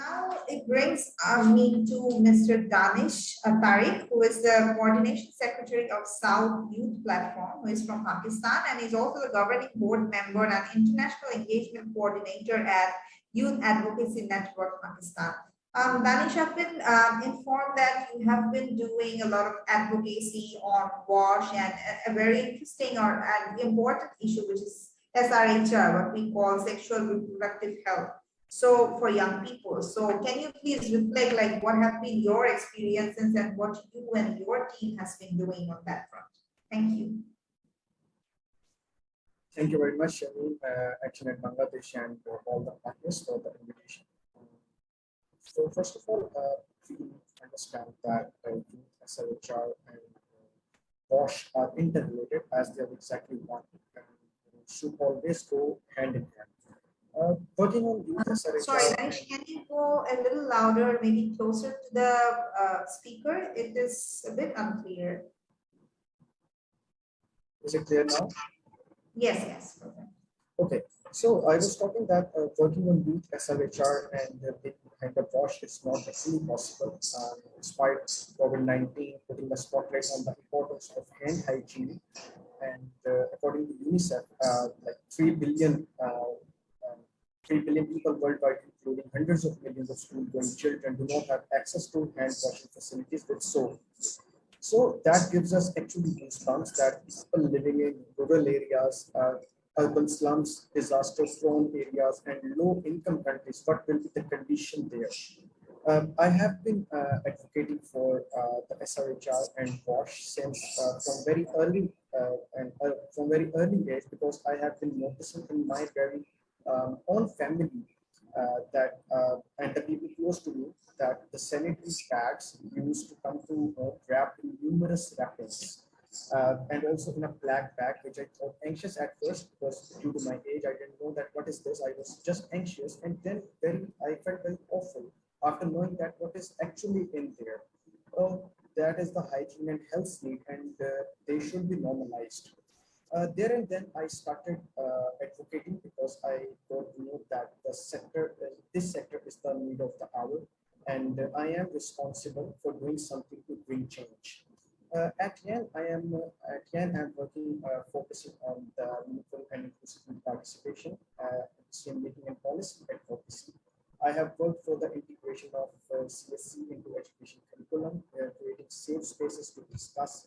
Now it brings me to Mr. Danish Tariq, who is the Coordination Secretary of South Youth Platform, who is from Pakistan, and is also the governing board member and international engagement coordinator at Youth Advocacy Network Pakistan. Danish, I've been informed that you have been doing a lot of advocacy on WASH and a very interesting and important issue, which is SRHR, what we call sexual reproductive health. So for young people, so can you please reflect like what have been your experiences and what you and your team has been doing on that front? Thank you. Thank you very much, ActionAid Bangladesh and all the partners for the invitation. So first of all, we understand that SRHR and WASH are interrelated as they are exactly one and should always go hand in hand. Working on youth SRHR. Sorry, Danish, can you go a little louder, maybe closer to the speaker? It is a bit unclear. Is it clear now? Yes, yes. Perfect. Okay, so I was talking that working on youth SRHR and behind the WASH is not actually possible, despite COVID-19 putting the spotlight on the importance of hand hygiene. And according to UNICEF, like 3 billion people worldwide, including hundreds of millions of school-going children, do not have access to hand washing facilities with soap. So that gives us actually goosebumps that people living in rural areas, urban slums, disaster-prone areas, and low-income countries, what will be the condition there? I have been advocating for the SRHR and WASH since from very early age, because I have been noticing in my very own family that and the people close to me that the sanitary pads used to come to wrapped in numerous wrappings and also in a black bag, which I thought anxious at first because due to my age I didn't know that what is this. I was just anxious, and then I felt very awful after knowing that what is actually in there. That is the hygiene and health need, and they should be normalized. There and then I started advocating because I got to know that this sector is the need of the hour, and I am responsible for doing something to bring change. At YAN, I'm working focusing on the meaningful and inclusive participation, decision making and policy advocacy. I have worked for the integration of CSC into education curriculum, creating safe spaces to discuss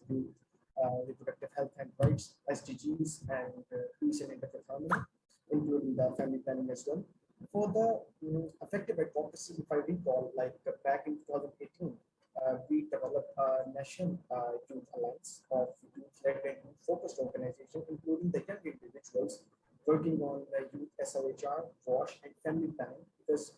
reproductive health and rights, SDGs, and peace and interfaith harmony, including the family planning as well. For the effective advocacy, if I recall, like back in 2018, we developed a national youth alliance of youth-led and youth-focused organizations, including the young individuals working on youth SRHR, WASH, and family planning, because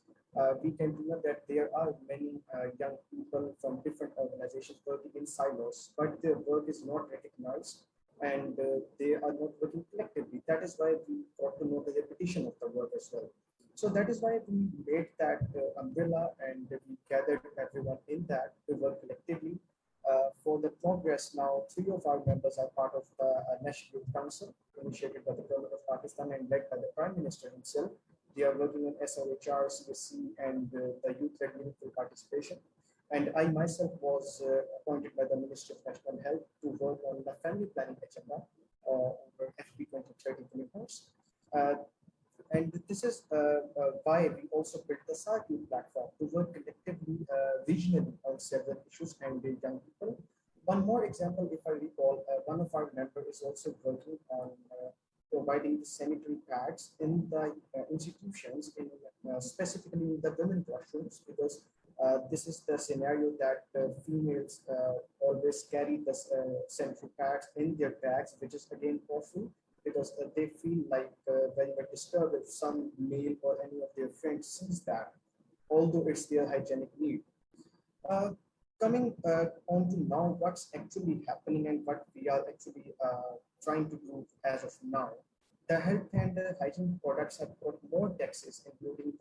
we can know that there are many young people from different organizations working in silos, but their work is not recognized and they are not working collectively. That is why we got to know the repetition of the work as well. So that is why we made that umbrella, and we gathered everyone in that to work collectively. For the progress now, 3 of our members are part of the National Youth Council, initiated by the government of Pakistan and led by the Prime Minister himself. They are working on SRHR, CSC, and the youth-led meaningful participation. And I myself was appointed by the Ministry of National Health to work on the family planning agenda over FB 2030 commitments. And this is why we also built the SARC Youth platform to work collectively regionally on several issues and young people. One more example, if I recall, one of our members is also working on providing the sanitary pads in the institutions, specifically in the women's washrooms, because this is the scenario that females always carry the sanitary pads in their bags, which is again awful, because they feel like very much disturbed if some male or any of their friends sees that, although it's their hygienic need. Coming on to now, what's actually happening and what we are actually trying to do as of now. The health and hygiene products have got more taxes, including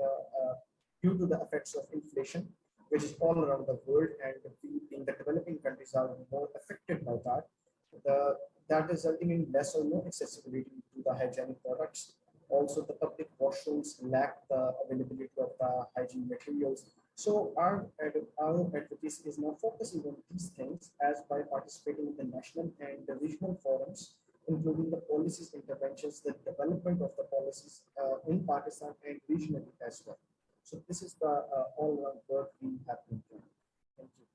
due to the effects of inflation, which is all around the world, and we in the developing countries are more affected by that. That resulting in less or no accessibility to the hygienic products. Also, the public washrooms lack the availability of the hygiene materials. So our advocacy is now focusing on these things as by participating in the national and the regional forums, including the policies interventions, the development of the policies in Pakistan and regionally as well. So this is the all-round work we have been doing. Thank you.